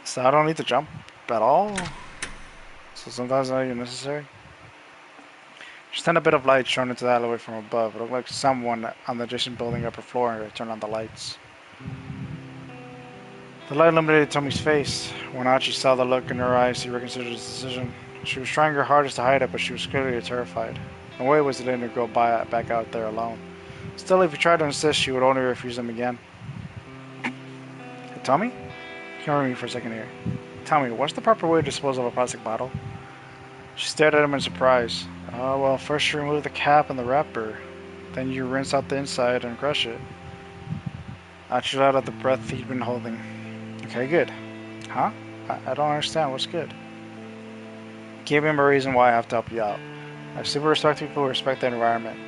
So I don't need to jump at all. So sometimes not even necessary. Just then a bit of light shone into the alleyway from above. It looked like someone on the adjacent building upper floor turned on the lights. The light illuminated Tommy's face. When Achi saw the look in her eyes, he reconsidered his decision. She was trying her hardest to hide it, but she was clearly terrified. No way was he letting her go back out there alone. Still, if he tried to insist, she would only refuse him again. Hey, Tommy? Humor me for a second here. Tell me, what's the proper way to dispose of a plastic bottle? She stared at him in surprise. Oh, well, first you remove the cap and the wrapper. Then you rinse out the inside and crush it. Achi let out the breath he'd been holding. Okay, good. Huh? I don't understand. What's good? Give him a reason why I have to help you out. I super respect people who respect the environment.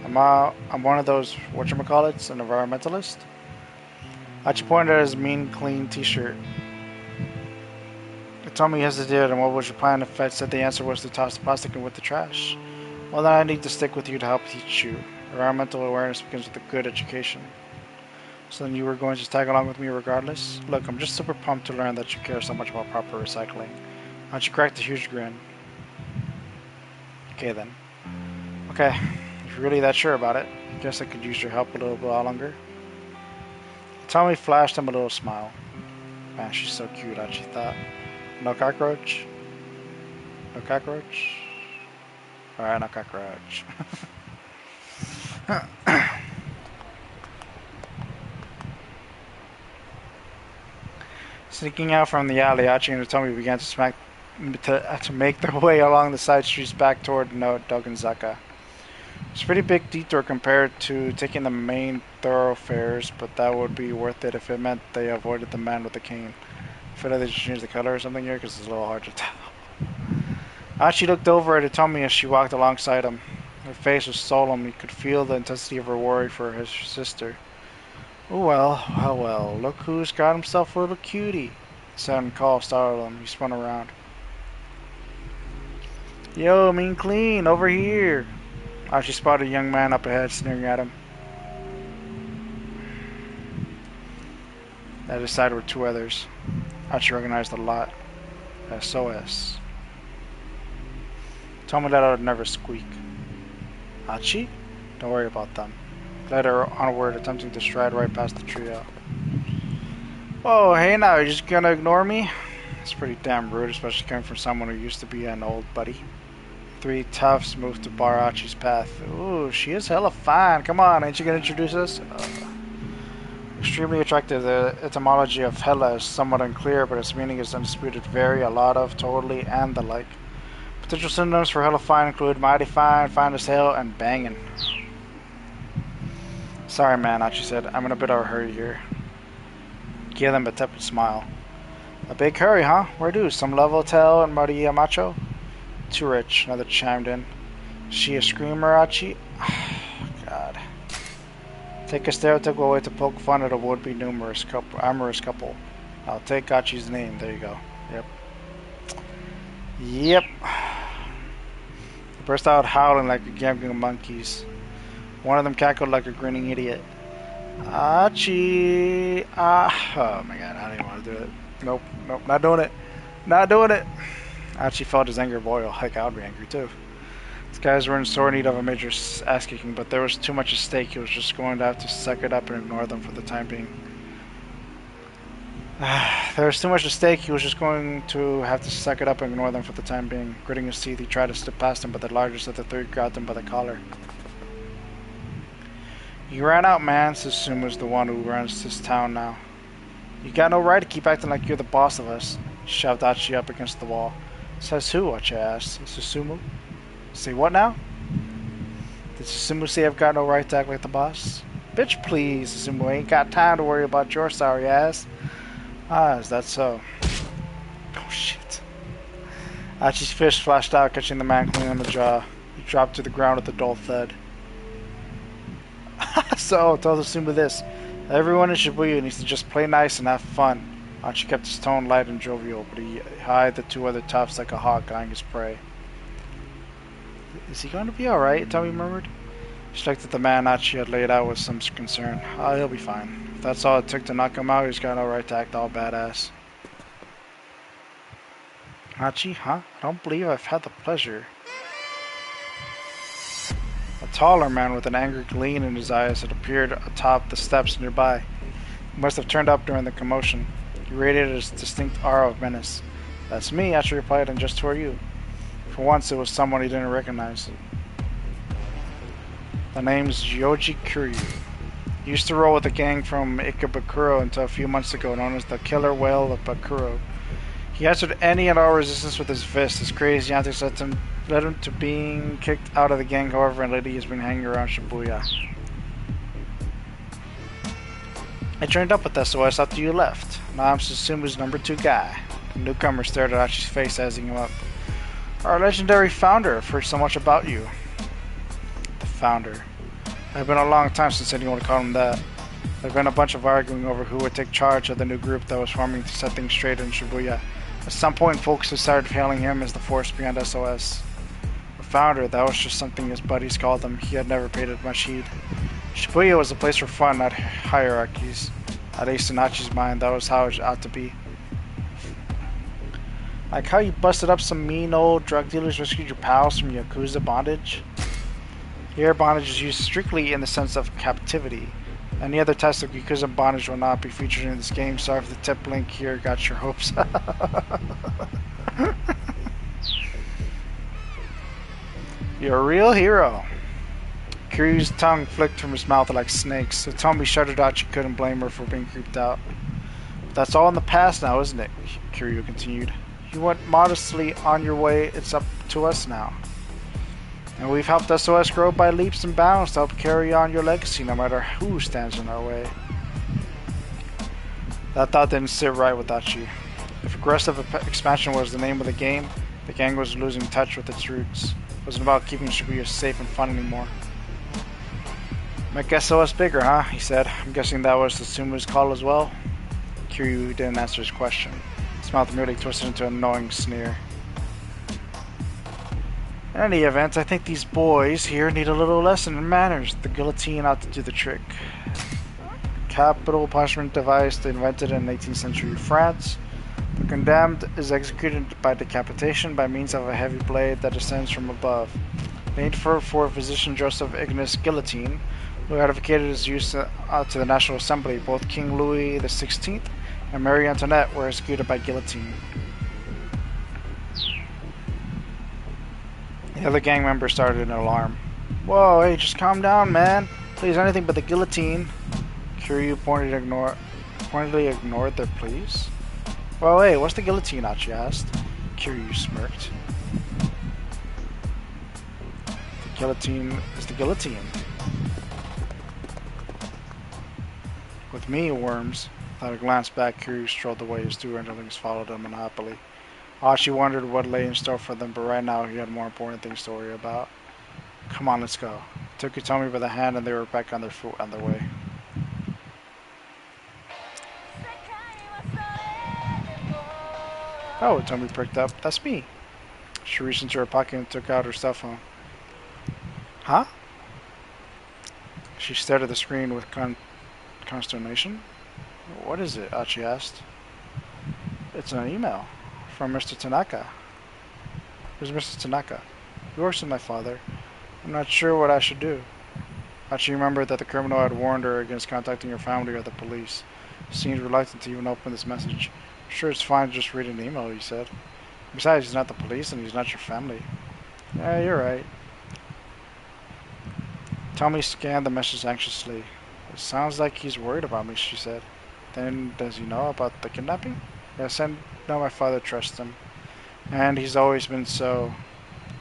I'm one of those, whatchamacallits, an environmentalist. Achi pointed at his mean, clean t-shirt. He told me he hesitated, and what was your plan if I said the answer was to toss the plastic in with the trash? Well, then I need to stick with you to help teach you. Environmental awareness begins with a good education. So then you were going to tag along with me regardless? Look, I'm just super pumped to learn that you care so much about proper recycling. Achi cracked a huge grin. Okay then. Okay, if you're really that sure about it, I guess I could use your help a little bit longer. Tommy flashed him a little smile. Man, she's so cute, Achi thought. No cockroach? No cockroach? Alright, no cockroach. Sneaking out from the alley, Achi and Tommy began to make their way along the side streets back toward Dogenzaka. It's a pretty big detour compared to taking the main thoroughfares, but that would be worth it if it meant they avoided the man with the cane. I feel like they should change the color or something here because it's a little hard to tell. Achi looked over at Tommy as she walked alongside him. Her face was solemn. He could feel the intensity of her worry for his sister. Oh well, look who's got himself a little cutie. The sudden call startled him. He spun around. Yo, mean clean, over here. Achi spotted a young man up ahead, sneering at him. At his side were two others. Achi recognized a lot. SOS. Tommy let out a nervous squeak. Achi? Don't worry about them. Led her onward, attempting to stride right past the trio. Oh, hey now, you're just gonna ignore me? It's pretty damn rude, especially coming from someone who used to be an old buddy. Three toughs moved to bar Achi's path. Ooh, she is hella fine. Come on, ain't you gonna introduce us? Extremely attractive. The etymology of hella is somewhat unclear, but its meaning is undisputed. Very, a lot of, totally, and the like. Potential synonyms for hella fine include mighty fine, fine as hell, and banging. Sorry, man, Achi said. I'm in a bit of a hurry here. Gave them a tepid smile. A big hurry, huh? Where to? Some love hotel in Maria Macho? Too rich, another chimed in. Is she a screamer, Achi? God. Take a stereotypical way to poke fun at a would-be amorous couple. I'll take Achi's name. There you go. Yep. They burst out howling like a gambling of monkeys. One of them cackled like a grinning idiot. Achi! Oh my god, I don't even want to do it. Nope, not doing it. Not doing it! Achi felt his anger boil. Heck, I would be angry too. These guys were in sore need of a major ass kicking, but there was too much at stake. He was just going to have to suck it up and ignore them for the time being. There was too much at stake. He was just going to have to suck it up and ignore them for the time being. Gritting his teeth, he tried to slip past them, but the largest of the three grabbed him by the collar. You ran out, man. Susumu's the one who runs this town now. You got no right to keep acting like you're the boss of us. Shoved Achi up against the wall. Says who? Achi asked. Susumu? Say what now? Did Susumu say I've got no right to act like the boss? Bitch, please, Susumu. Ain't got time to worry about your sorry ass. Ah, is that so? Oh, shit. Achi's fist flashed out, catching the man clean on the jaw. He dropped to the ground with a dull thud. So, tell Susumu this. Everyone in Shibuya needs to just play nice and have fun. Achi kept his tone light and jovial, but he eyed the two other toughs like a hawk eyeing his prey. Is he going to be alright? Tommy murmured. She looked at the man Achi had laid out with some concern. Oh, he'll be fine. If that's all it took to knock him out, he's got no right to act all badass. Achi, huh? I don't believe I've had the pleasure. A taller man with an angry gleam in his eyes had appeared atop the steps nearby. He must have turned up during the commotion. He radiated a distinct aura of menace. That's me, Achi replied, and just who are you? For once, it was someone he didn't recognize. The name's Yoji Kiryu. He used to roll with a gang from Ikebukuro until a few months ago, known as the Killer Whale of Bakuro. He answered any and all resistance with his fist. His crazy antics led him to being kicked out of the gang, however, and lately he's been hanging around Shibuya. I joined up with SOS after you left. Now I'm Susumu's number 2 guy. The newcomer stared at Achi's face, sizing him up. Our legendary founder, I've heard so much about you. The founder. It's been a long time since anyone called him that. There'd been a bunch of arguing over who would take charge of the new group that was forming to set things straight in Shibuya. At some point, folks had started hailing him as the force behind SOS. The founder, that was just something his buddies called him. He had never paid it much heed. Shibuya was a place for fun, not hierarchies. At least in Achi's mind, that was how it ought to be. Like how you busted up some mean old drug dealers, rescued your pals from Yakuza bondage? Here, bondage is used strictly in the sense of captivity. Any other types of Yakuza bondage will not be featured in this game. Sorry for the tip link here, got your hopes. You're a real hero. Kiryu's tongue flicked from his mouth like snakes. Hitomi shuddered out she couldn't blame her for being creeped out. But that's all in the past now, isn't it? Kiryu continued. You went modestly on your way, it's up to us now. And we've helped SOS grow by leaps and bounds to help carry on your legacy no matter who stands in our way. That thought didn't sit right with Achi. If aggressive expansion was the name of the game, the gang was losing touch with its roots. It wasn't about keeping Shibuya safe and fun anymore. Make SOS bigger, huh? He said. I'm guessing that was Susumu's call as well. Kiryu didn't answer his question. His mouth merely twisted into an annoying sneer. In any event, I think these boys here need a little lesson in manners. The guillotine ought to do the trick. Capital punishment device invented in 18th century France. The condemned is executed by decapitation by means of a heavy blade that descends from above. Named for physician Joseph Ignace Guillotine, who advocated its use to the National Assembly. Both King Louis XVI and Marie Antoinette were executed by guillotine. The other gang members started an alarm. Whoa, hey, just calm down, man. Please, anything but the guillotine. Kiryu pointedly ignored their pleas. Well, hey, what's the guillotine, Achi asked. Kiryu smirked. The guillotine is the guillotine. With me, worms. Without a glance back, Kiryu strolled away. His 2 underlings followed him unhappily. Achi wondered what lay in store for them, but right now he had more important things to worry about. Come on, let's go. He took Hitomi by the hand and they were back on their foot on their way. Oh, Hitomi pricked up. That's me. She reached into her pocket and took out her cell phone. Huh? She stared at the screen with consternation. What is it? Achi asked. It's an email. From Mr. Tanaka. Who's Mr. Tanaka? He works with my father. I'm not sure what I should do. Achi remembered that the criminal had warned her against contacting her family or the police. He seemed reluctant to even open this message. I'm sure it's fine to just read an email, he said. Besides, he's not the police and he's not your family. Yeah, you're right. Tommy scanned the message anxiously. It sounds like he's worried about me, she said. Then, does he know about the kidnapping? Yes, and no, my father trusts him. And he's always been so.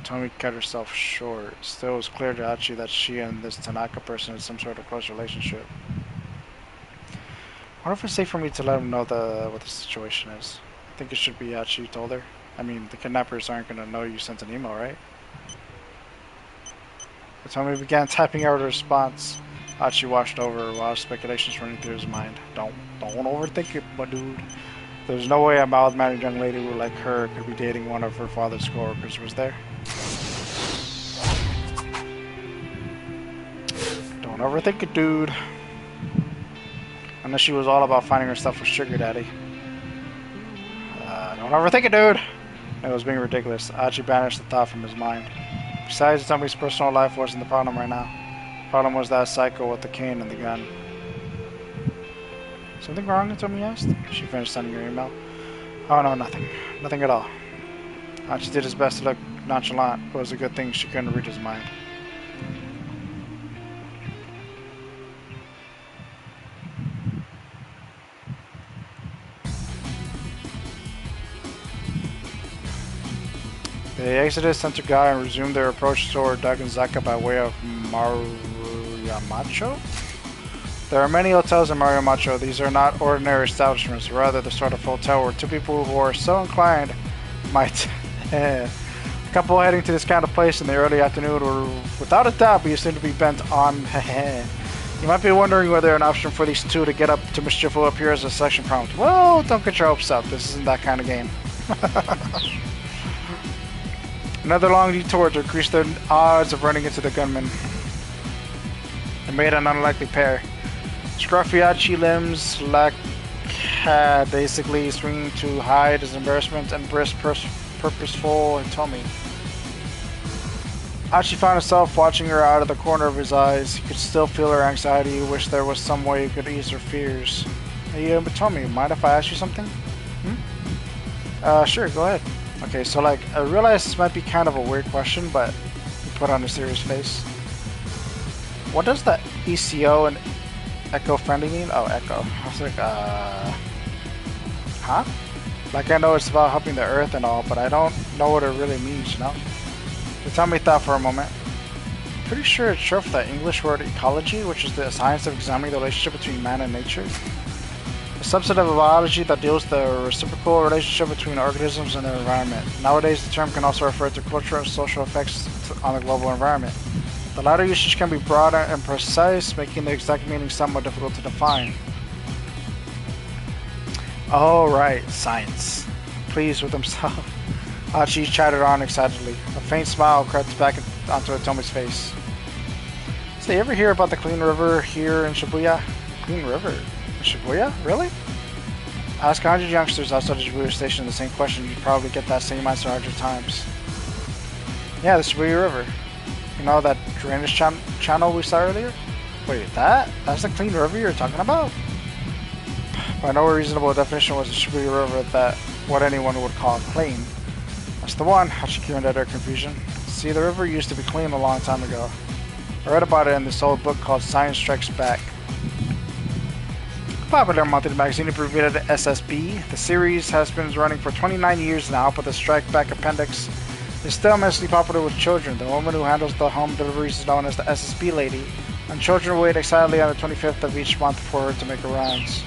Tommy cut herself short. Still, it was clear to Achi that she and this Tanaka person had some sort of close relationship. I wonder if it's safe for me to let him know what the situation is. I think it should be, Achi told her. I mean, the kidnappers aren't going to know you sent an email, right? But Tommy began typing out a response. Achi watched over while speculations running through his mind. Don't overthink it, my dude. There's no way a mild-mannered young lady like her could be dating one of her father's coworkers, was there? Don't overthink it, dude. Unless she was all about finding herself a sugar daddy. Don't overthink it, dude. It was being ridiculous. Achi banished the thought from his mind. Besides, Tommy's personal life wasn't the problem right now. The problem was that psycho with the cane and the gun. Something wrong? Tommy asked. She finished sending her email. Oh no, nothing. Nothing at all. Achi did his best to look nonchalant, but it was a good thing she couldn't read his mind. They exited Center Guy and resumed their approach toward Dagonzaka by way of Maruyamacho. There are many hotels in Maruyamacho. These are not ordinary establishments, rather the sort of hotel where two people who are so inclined might... A couple heading to this kind of place in the early afternoon will without a doubt be assumed to be bent on... You might be wondering whether an option for these two to get up to mischief will appear as a selection prompt. Well, don't get your hopes up. This isn't that kind of game. Another long detour to increase their odds of running into the gunman. They made an unlikely pair. Scruffy Achi limbs basically swinging to hide his embarrassment, and brisk, purposeful Tommy. Achi found himself watching her out of the corner of his eyes. He could still feel her anxiety. He wished there was some way he could ease her fears. Hey, but Tommy, mind if I ask you something? Sure, go ahead. Okay, so like, I realize this might be kind of a weird question, but he put on a serious face. What does the ECO and eco-friendly mean? Oh, eco. I was like, huh? Like, I know it's about helping the earth and all, but I don't know what it really means, you know? So Tommy thought for a moment. Pretty sure it's short for the English word ecology, which is the science of examining the relationship between man and nature. A subset of biology that deals with the reciprocal relationship between organisms and their environment. Nowadays, the term can also refer to cultural and social effects on the global environment. The latter usage can be broad and precise, making the exact meaning somewhat difficult to define. Oh, right, science. Pleased with himself, Achi chattered on excitedly. A faint smile crept back onto Atomi's face. So, you ever hear about the clean river here in Shibuya? Clean river? Shibuya? Really? Ask 100 youngsters outside the Shibuya station the same question, you'd probably get that same answer 100 times. Yeah, the Shibuya River. You know that drainage channel we saw earlier? Wait, that's the clean river you're talking about? By no reasonable definition was the Shibuya River that what anyone would call clean. That's the one, Achi grinned at her confusion. See, the river used to be clean a long time ago. I read about it in this old book called Science Strikes Back. Popular monthly magazine abbreviated SSB. The series has been running for 29 years now, but the Strike Back appendix is still immensely popular with children. The woman who handles the home deliveries is known as the SSB lady, and children wait excitedly on the 25th of each month for her to make her rounds.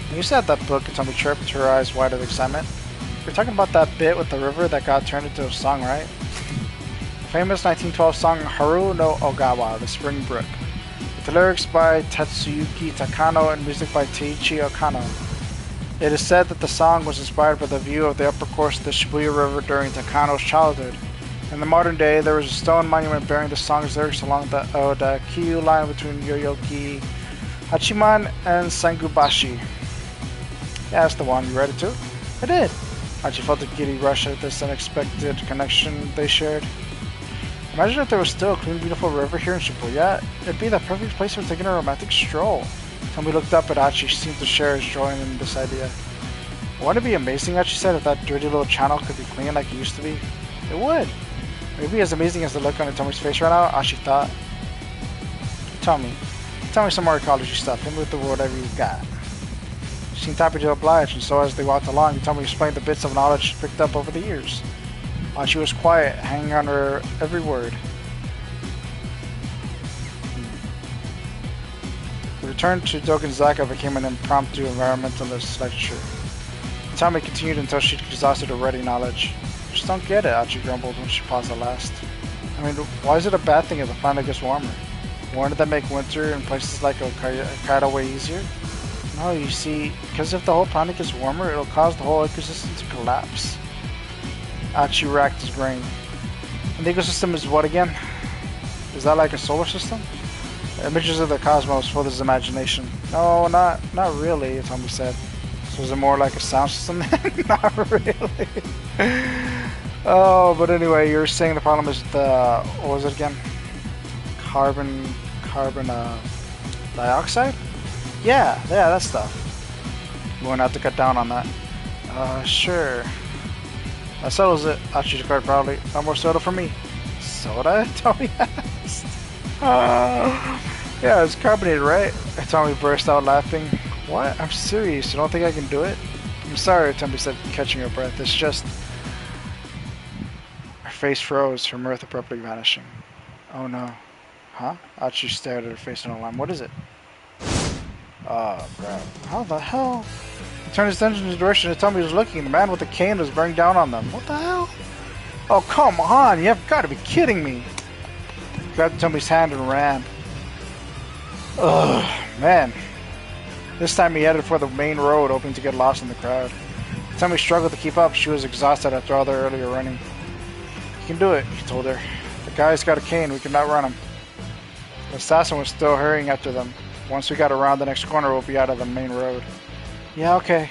When you said that book, Tommy chirped, her eyes wide with excitement. You're talking about that bit with the river that got turned into a song, right? The famous 1912 song Haru no Ogawa, The Spring Brook. The lyrics by Tatsuyuki Takano and music by Teiichi Okano. It is said that the song was inspired by the view of the upper course of the Shibuya River during Takano's childhood. In the modern day, there is a stone monument bearing the song's lyrics along the Oda Kyu line between Yoyogi Hachiman and Sangubashi. Yeah, that's the one. You read it too? I did. Achi felt a giddy rush at this unexpected connection they shared. Imagine if there was still a clean, beautiful river here in Shibuya. It'd be the perfect place for taking a romantic stroll. Tommy looked up at Achi. She seemed to share his joy in this idea. Wouldn't it be amazing, Achi said, if that dirty little channel could be clean like it used to be? It would. Maybe as amazing as the look on Tommy's face right now, Achi thought. Tommy, tell me some more ecology stuff. Hit me with whatever you got. She seemed happy to oblige, and so as they walked along, Tommy explained the bits of knowledge she picked up over the years. Achi was quiet, hanging on her every word. The return to Dogonzaka became an impromptu environmentalist lecture. Tommy continued until she'd exhausted her ready knowledge. I just don't get it, Achi grumbled when she paused at last. I mean, why is it a bad thing if the planet gets warmer? Wouldn't that make winter in places like Hokkaido way easier? No, you see, because if the whole planet gets warmer, it'll cause the whole ecosystem to collapse. Achi racked his brain. And the ecosystem is what again? Is that like a solar system? Images of the cosmos filled his imagination. No, not really, Tommy said. So is it more like a sound system? Not really. Oh, but anyway, you're saying the problem is the, what was it again? Carbon dioxide? Yeah, that stuff. We're gonna have to cut down on that. Sure. That settles it. Achi declared proudly. No more soda for me. Soda? Tommy asked. Yeah, it's carbonated, right? Tommy burst out laughing. What? I'm serious. You don't think I can do it? I'm sorry, Tommy said, catching her breath. It's just... Her face froze, her mirth abruptly vanishing. Oh no. Huh? Achi stared at her face in alarm. What is it? Oh, crap. How the hell? He turned his attention in the direction that Tommy was looking. The man with the cane was bearing down on them. What the hell? Oh, come on! You have got to be kidding me! He grabbed Tommy's hand and ran. Ugh, man. This time he headed for the main road, hoping to get lost in the crowd. Tommy struggled to keep up. She was exhausted after all their earlier running. You can do it, he told her. The guy's got a cane. We cannot run him. The assassin was still hurrying after them. Once we got around the next corner, we'll be out of the main road. Yeah, okay.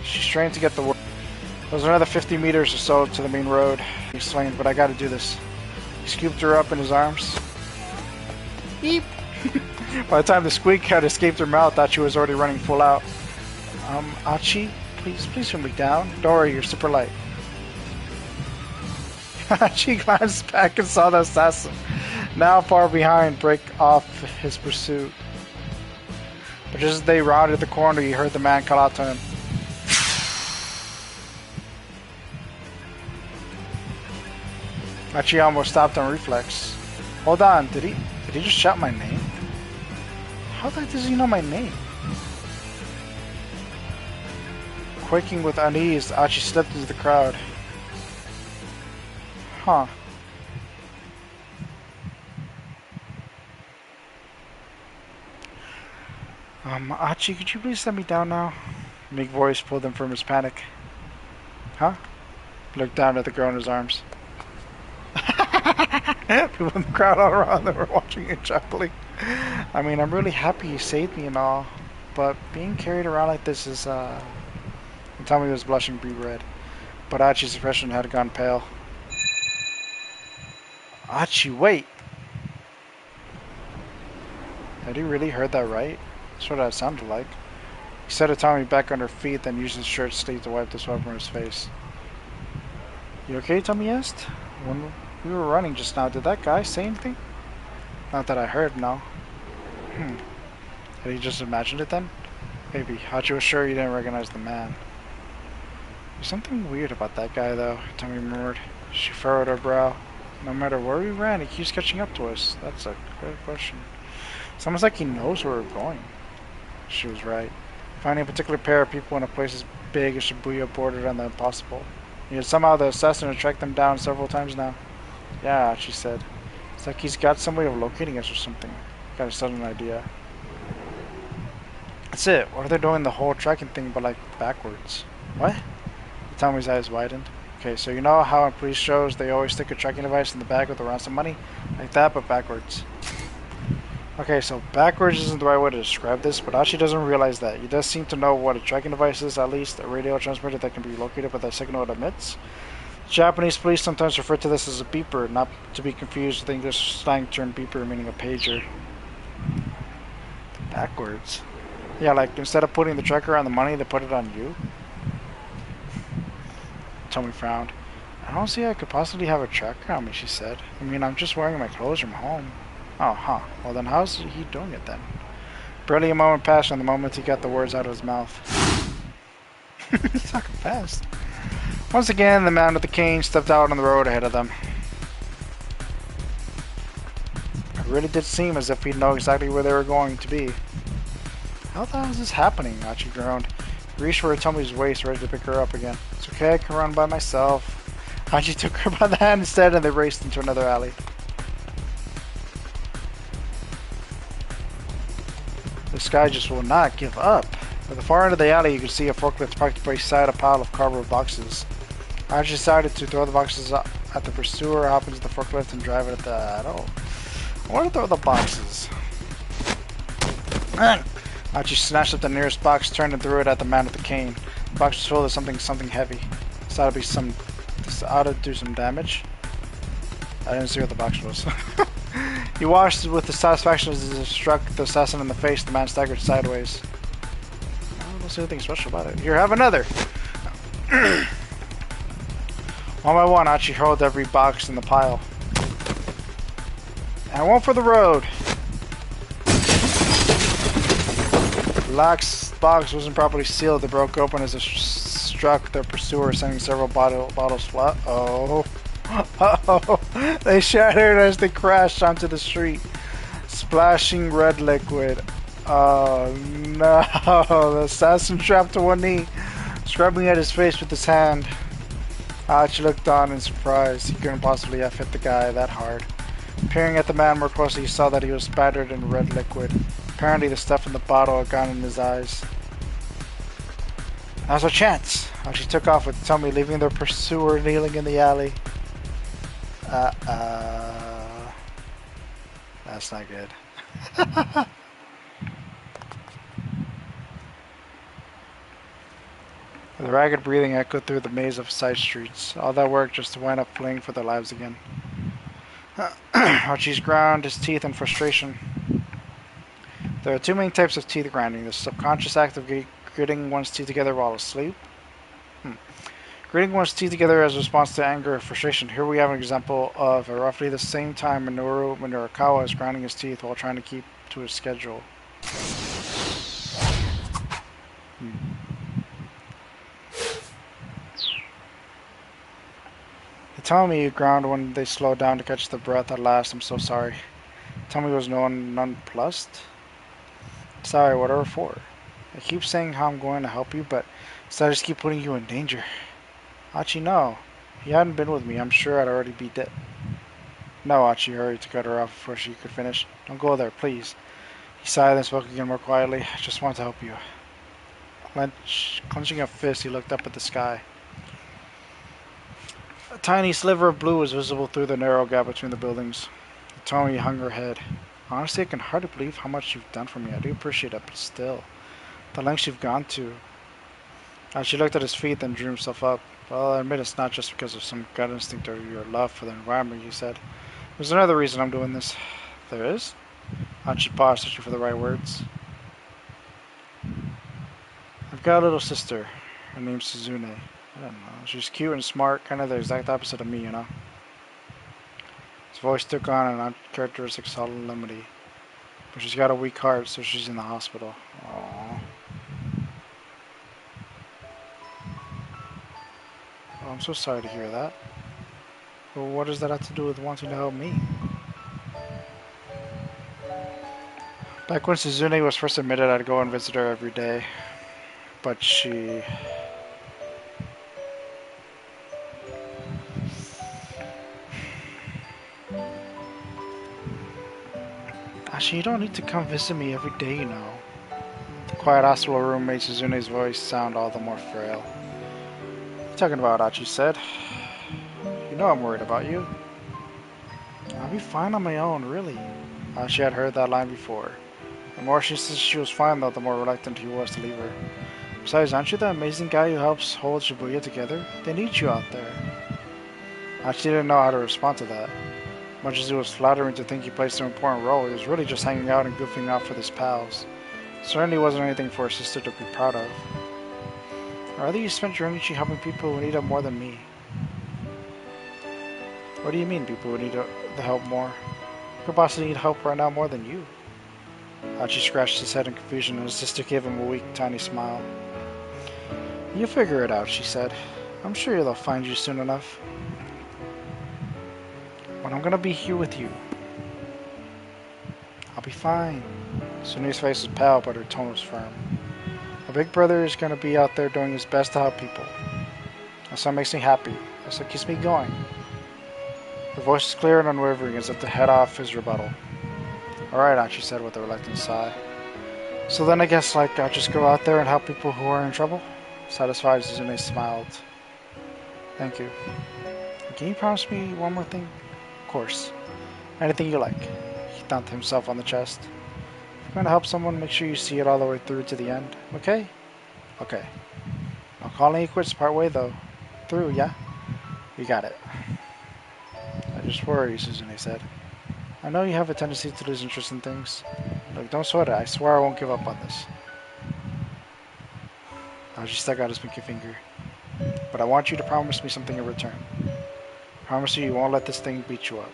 She strained to get the word. There was another 50 meters or so to the main road. He exclaimed, but I gotta do this. He scooped her up in his arms. Eep! By the time the squeak had escaped her mouth, Achi was already running full out. Achi, please put me down. Don't worry, you're super light. Achi glanced back and saw the assassin, now far behind, break off his pursuit. But just as they rounded the corner, he heard the man call out to him. Achi almost stopped on reflex. Hold on, did he just shout my name? How the heck does he know my name? Quaking with unease, Achi slipped into the crowd. Huh. Achi, could you please let me down now? A meek voice pulled him from his panic. Huh? He looked down at the girl in his arms. People in the crowd all around them were watching and chuckling. I mean, I'm really happy you saved me and all, but being carried around like this is, And Tommy was blushing bright red, but Achi's expression had gone pale. Achi, wait! Had he really heard that right? That's what that sounded like. He set a Tommy back on her feet, then used his shirt sleeve to wipe the sweat from his face. You okay, Tommy asked? When we were running just now, did that guy say anything? Not that I heard, no. Had he just imagined it then? Maybe. Achi was sure he didn't recognize the man. There's something weird about that guy, though, Tommy murmured. She furrowed her brow. No matter where we ran, he keeps catching up to us. That's a good question. It's almost like he knows where we're going. She was right. Finding a particular pair of people in a place as big as Shibuya bordered on the impossible. Yet somehow the assassin had tracked them down several times now. Yeah, she said. It's like he's got some way of locating us or something. Got a sudden idea. That's it. What are they doing the whole tracking thing but like backwards? What? Tommy's eyes widened. Okay, so you know how in police shows they always stick a tracking device in the bag with the ransom money? Like that, but backwards. Okay, so backwards isn't the right way to describe this, but Achi doesn't realize that. He does seem to know what a tracking device is, at least a radio transmitter that can be located by the signal it emits. Japanese police sometimes refer to this as a beeper, not to be confused with the English slang term beeper meaning a pager. Backwards? Yeah, like instead of putting the tracker on the money, they put it on you? Tommy frowned. I don't see how I could possibly have a tracker on me, she said. I mean, I'm just wearing my clothes from home. Oh, huh. Well, then how's he doing it then? Barely a moment passed from the moment he got the words out of his mouth. He's talking fast. Once again, the man with the cane stepped out on the road ahead of them. It really did seem as if he'd know exactly where they were going to be. How the hell is this happening? Achi groaned. He reached for Tommy's waist, ready to pick her up again. It's okay, I can run by myself. Achi took her by the hand instead, and they raced into another alley. This guy just will not give up. At the far end of the alley, you can see a forklift parked beside a pile of cardboard boxes. Achi decided to throw the boxes at the pursuer, hop into the forklift, and drive it at the... I want to throw the boxes. Achi snatched up the nearest box, turned and threw it at the man with the cane. The box was full of something heavy. This ought to be some. This ought to do some damage. I didn't see what the box was. He watched with the satisfaction as it struck the assassin in the face. The man staggered sideways. I don't see anything special about it. Here, have another! One by one, Achi hurled every box in the pile. And one for the road! The last box wasn't properly sealed. It broke open as it struck their pursuer, sending several bottles flat. Oh. Uh-oh. They shattered as they crashed onto the street, splashing red liquid. Oh no! The assassin dropped to one knee, scrubbing at his face with his hand. Achi looked on in surprise. He couldn't possibly have hit the guy that hard. Peering at the man more closely, he saw that he was spattered in red liquid. Apparently the stuff in the bottle had gone in his eyes. Now's our chance! Achi took off with Tommy, leaving their pursuer kneeling in the alley. That's not good. The ragged breathing echoed through the maze of side streets. All that work just to wind up fleeing for their lives again. Archie's ground his teeth in frustration. There are two main types of teeth grinding. The subconscious act of gritting one's teeth together while asleep. Gritting one's teeth together as a response to anger or frustration. Here we have an example of at roughly the same time Minoru Murakawa is grinding his teeth while trying to keep to his schedule. They tell me you ground when they slow down to catch their breath at last. I'm so sorry. Tell me was nonplussed? Sorry, whatever for. I keep saying how I'm going to help you, but instead I just keep putting you in danger. Achi, no. If you hadn't been with me, I'm sure I'd already be dead. No, Achi hurried to cut her off before she could finish. Don't go there, please. He sighed and spoke again more quietly. I just want to help you. Clenching a fist, he looked up at the sky. A tiny sliver of blue was visible through the narrow gap between the buildings. Tomi hung her head. Honestly, I can hardly believe how much you've done for me. I do appreciate it, but still. The lengths you've gone to. She looked at his feet, then drew himself up. Well, I admit it's not just because of some gut instinct or your love for the environment, he said. There's another reason I'm doing this. There is? She paused, searching for the right words. I've got a little sister. Her name's Suzune. I don't know. She's cute and smart, kind of the exact opposite of me, you know? His voice took on an uncharacteristic solemnity. But she's got a weak heart, so she's in the hospital. Aww. Oh, I'm so sorry to hear that. Well, what does that have to do with wanting to help me? Back when Suzune was first admitted, I'd go and visit her every day. But she... Actually, you don't need to come visit me every day, you know. The quiet hospital room made Suzune's voice sound all the more frail. What are you talking about, Achi said. You know I'm worried about you. I'll be fine on my own, really. Achi had heard that line before. The more she said she was fine, though, the more reluctant he was to leave her. Besides, aren't you the amazing guy who helps hold Shibuya together? They need you out there. Achi didn't know how to respond to that. Much as it was flattering to think he played an important role, he was really just hanging out and goofing off with his pals. It certainly wasn't anything for his sister to be proud of. Or rather, you spent your energy helping people who need it more than me. What do you mean, people who need the help more? Who could possibly need help right now more than you? Achi scratched his head in confusion, and his sister gave him a weak, tiny smile. You'll figure it out, she said. I'm sure they'll find you soon enough. But I'm gonna be here with you. I'll be fine. Sune's face was pale, but her tone was firm. A big brother is gonna be out there doing his best to help people. That's what makes me happy. That's what keeps me going. Her voice was clear and unwavering, as if to head off his rebuttal. Alright, Achi said with a reluctant sigh. So then I guess, I'll just go out there and help people who are in trouble? Satisfied, Suzune smiled. Thank you. Can you promise me one more thing? Of course. Anything you like. He thumped himself on the chest. you're going to help someone, make sure you see it all the way through to the end, okay? Okay. I'm calling it quits part way though. Through, yeah? You got it. I just worry, Suzune said. I know you have a tendency to lose interest in things. Look, don't sweat it. I swear I won't give up on this. Achi stuck out his pinky finger. But I want you to promise me something in return. Promise you won't let this thing beat you up.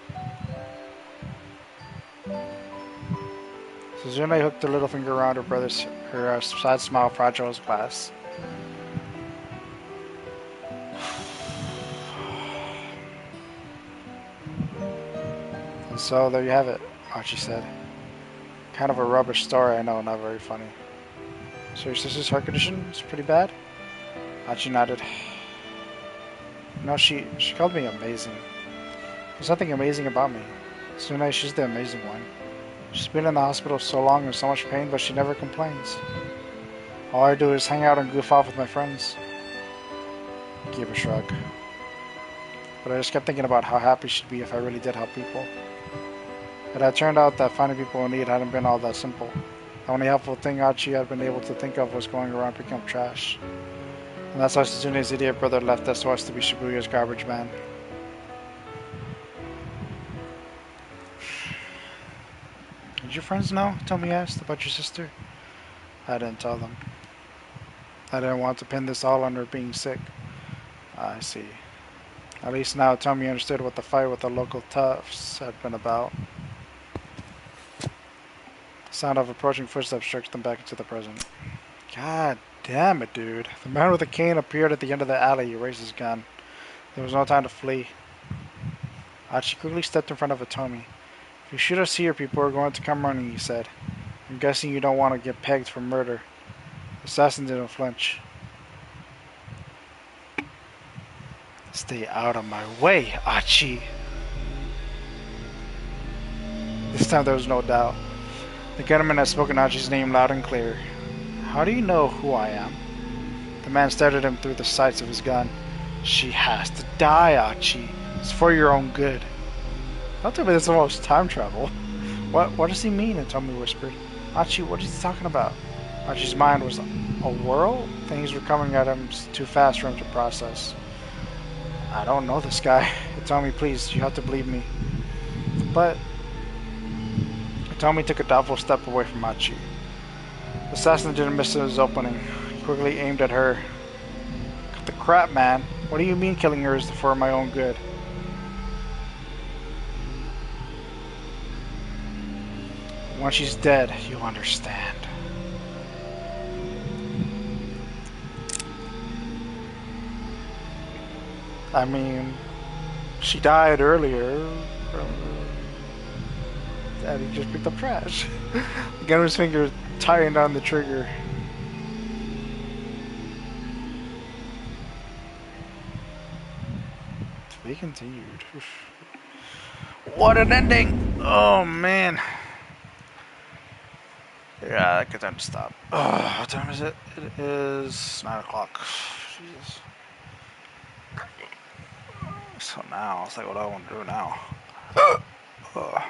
Suzune hooked her little finger around her sad smile fragile as glass. And so, there you have it, Achi said. Kind of a rubbish story, I know, not very funny. So your sister's heart condition is pretty bad? Achi nodded. No, she called me amazing. There's nothing amazing about me. Sune, she's the amazing one. She's been in the hospital so long and so much pain, but she never complains. All I do is hang out and goof off with my friends. I gave a shrug. But I just kept thinking about how happy she'd be if I really did help people. It had turned out that finding people in need hadn't been all that simple. The only helpful thing Achi had been able to think of was going around picking up trash. And that's why Suzune's idiot brother left SOS to be Shibuya's garbage man. Did your friends know? Tomi asked about your sister. I didn't tell them. I didn't want to pin this all on her being sick. I see. At least now Tomi understood what the fight with the local toughs had been about. The sound of approaching footsteps jerked them back into the present. God damn it, dude. The man with the cane appeared at the end of the alley. He raised his gun. There was no time to flee. Achi quickly stepped in front of Tomi. If you shoot us here, people are going to come running, he said. I'm guessing you don't want to get pegged for murder. The assassin didn't flinch. Stay out of my way, Achi. This time there was no doubt. The gunman had spoken Achi's name loud and clear. How do you know who I am? The man stared at him through the sights of his gun. She has to die, Achi. It's for your own good. Don't tell me this involves time travel. What does he mean? Tomi whispered. Achi, what is he talking about? Achi's mind was a whirl. Things were coming at him too fast for him to process. I don't know this guy. Tomi, please, you have to believe me. But Tomi took a doubtful step away from Achi. The assassin didn't miss his opening. He quickly aimed at her. Cut the crap, man. What do you mean killing her is for my own good? When she's dead, you'll understand. I mean, she died earlier. And he just picked up trash. The gunner's finger tying down the trigger. To be continued. What an ending! Oh man. Yeah, good time to stop. What time is it? It is 9 o'clock. Jesus. So now, it's like what do I want to do now?